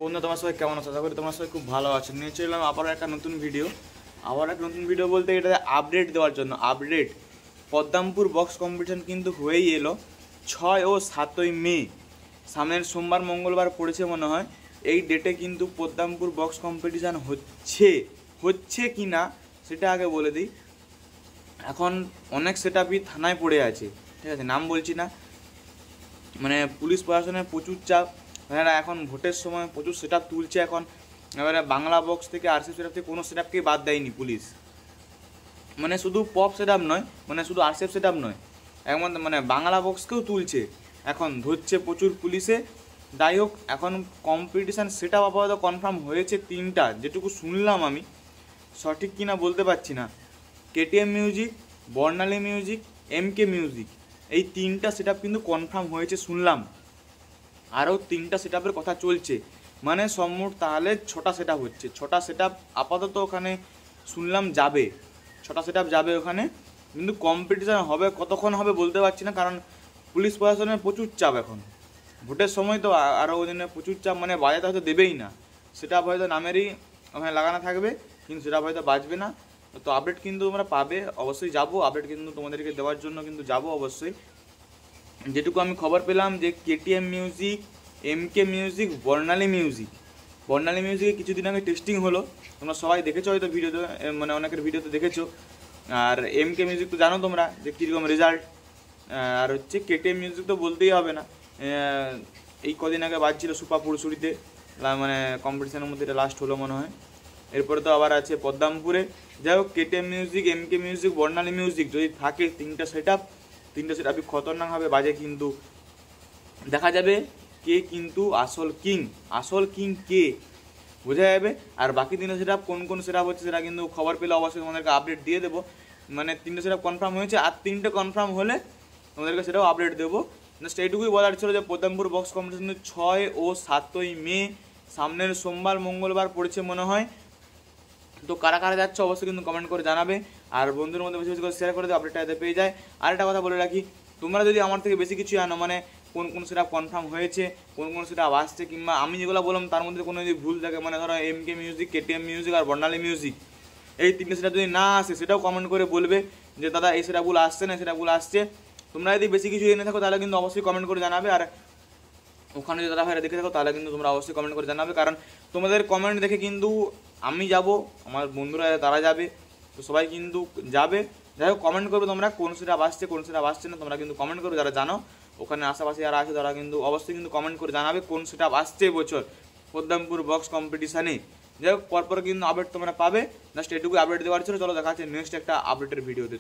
বন্ধু তোমার সবাই কেমন আছো? আশা করি তোমার সবাই খুব ভালো আছে। নিয়ে চলে এলাম আবার একটা নতুন ভিডিও বলতে এটাতে আপডেট দেওয়ার জন্য। আপডেট পদ্মপুর বক্স কম্পিটিশন কিন্তু হয়েই এলো 6 ও 7ই মে, সামনের সোমবার মঙ্গলবার পড়েছে মনে হয়। এই ডেটে কিন্তু পদ্মপুর বক্স কম্পিটিশান হচ্ছে কি না সেটা আগে বলে দিই। এখন অনেক সেটআপই থানায় পড়ে আছে, ঠিক আছে, নাম বলছি না। মানে পুলিশ প্রশাসনের প্রচুর চাপ, এরা এখন ভোটের সময় প্রচুর সেটআপ তুলছে। এখন এবারে বাংলা বক্স থেকে আরসিএফ সেটআপ থেকে কোনো সেটআপকেই বাদ দেয়নি পুলিশ। মানে শুধু পপ সেটআপ নয়, মানে শুধু আরসিএফ সেটআপ নয়, এমন মানে বাংলা বক্সকেও তুলছে, এখন ধরছে প্রচুর পুলিশে। যাই হোক, এখন কম্পিটিশান সেটআপ আপাতত কনফার্ম হয়েছে 3টা, যেটুকু শুনলাম আমি, সঠিক কিনা বলতে পারছি না। কেটিএম মিউজিক, বর্ণালী মিউজিক, এমকে মিউজিক, এই 3টা সেটআপ কিন্তু কনফার্ম হয়েছে শুনলাম। আরও 3টা সেটআপের কথা চলছে, মানে সম্মোট তাহলে 6টা সেটআপ হচ্ছে। 6টা সেটআপ আপাতত ওখানে শুনলাম যাবে, 6টা সেটআপ যাবে ওখানে। কিন্তু কম্পিটিশান হবে কতক্ষণ হবে বলতে পারছি না, কারণ পুলিশ প্রশাসনের প্রচুর চাপ এখন ভোটের সময় তো। আরও ওই জন্য প্রচুর চাপ, মানে বাজাতে হয়তো দেবেই না, সেটআপ হয়তো নামেরই ওখানে লাগানো থাকবে, কিন্তু সেটা হয়তো বাজবে না। তো আপডেট কিন্তু তোমরা পাবে, অবশ্যই যাবো আপডেট কিন্তু তোমাদেরকে দেওয়ার জন্য, কিন্তু যাবো অবশ্যই। যেটুকু আমি খবর পেলাম যে কেটিএম মিউজিক, এমকে মিউজিক, বর্ণালী মিউজিকে কিছুদিন আগে টেস্টিং হলো, তোমরা সবাই দেখেছো হয়তো ভিডিওতে, মানে অনেকের ভিডিওতে দেখেছো। আর এমকে মিউজিক তো জানো তোমরা যে কীরকম রেজাল্ট। আর হচ্ছে কেটিএম মিউজিক তো বলতেই হবে না, এই কদিন আগে বাজছিল সুপাপুরসুরিতে, মানে কম্পিটিশানের মধ্যে এটা লাস্ট হলো মনে হয়। এরপরে তো আবার আছে পদ্মপুরে। যাই হোক, কেটিএম মিউজিক, এমকে মিউজিক, বর্ণালী মিউজিক যদি থাকে 3টা সেটআপই খতরনাকভাবে বাজে, কিন্তু দেখা যাবে কে কিন্তু আসল কিং কে বোঝা যাবে। আর বাকি 3টা সেটআপ কোন সেটআপ হচ্ছে সেটা কিন্তু খবর পেলে অবশ্যই তোমাদেরকে আপডেট দিয়ে দেবো। মানে 3টে সেটআপ কনফার্ম হয়েছে, আর 3টে কনফার্ম হলে তোমাদেরকে সেটাও আপডেট দেবো। জাস্ট এইটুকুই বলার ছিল যে পদ্মপুর বক্স কম্পিটিশন 6 ও 7ই মে, সামনের সোমবার মঙ্গলবার পড়েছে মনে হয়। তো কারা কারা যাচ্ছে অবশ্যই কিন্তু কমেন্ট করে জানাবে, আর বন্ধুদের মধ্যে বেশি বেশি করে শেয়ার করে দেবে, আপডেটটা এতে পেয়ে যায়। আর একটা কথা বলে রাখি, তোমরা যদি আমার থেকে বেশি কিছু জানো, মানে কোন সেটআপ কনফার্ম হয়েছে, কোন সেটআপ আসছে, কিংবা আমি যেগুলো বললাম তার মধ্যে কোনো যদি ভুল থাকে, মানে ধরো এমকে মিউজিক, কেটিএম মিউজিক আর বর্ণালী মিউজিক, এই 3টে সেটআপ যদি না আসে সেটাও কমেন্ট করে বলবে যে দাদা এই সেটআপগুলো আসছে না, সেটআপগুলো আসছে। তোমরা যদি বেশি কিছু জেনে থাকো তাহলে কিন্তু অবশ্যই কমেন্ট করে জানাবে, আর ওখানে যদি দাদা ভাইরা দেখে থাকো তাহলে কিন্তু তোমরা অবশ্যই কমেন্ট করে জানাবে, কারণ তোমাদের কমেন্ট দেখে কিন্তু আমি যাব, আমার বন্ধুরা তারা যাবে, তো সবাই কিন্তু যাবে। যাই হোক, কমেন্ট করবে তোমরা কোন সেটআপ আসছে না, তোমরা কিন্তু কমেন্ট করবে, যারা জানো ওখানে আশেপাশে যারা আছে তারা কিন্তু অবশ্যই কিন্তু কমেন্ট করে জানাবে কোন সেটআপ আসছে এবছর পদ্মপুর বক্স কম্পিটিশানে। যাই হোক, পরপর কিন্তু আপডেট তোমরা পাবে। জাস্ট এটুকু আপডেট দেওয়ার ছিল। চলো দেখা হচ্ছে নেক্সট একটা আপডেটের ভিডিওতে।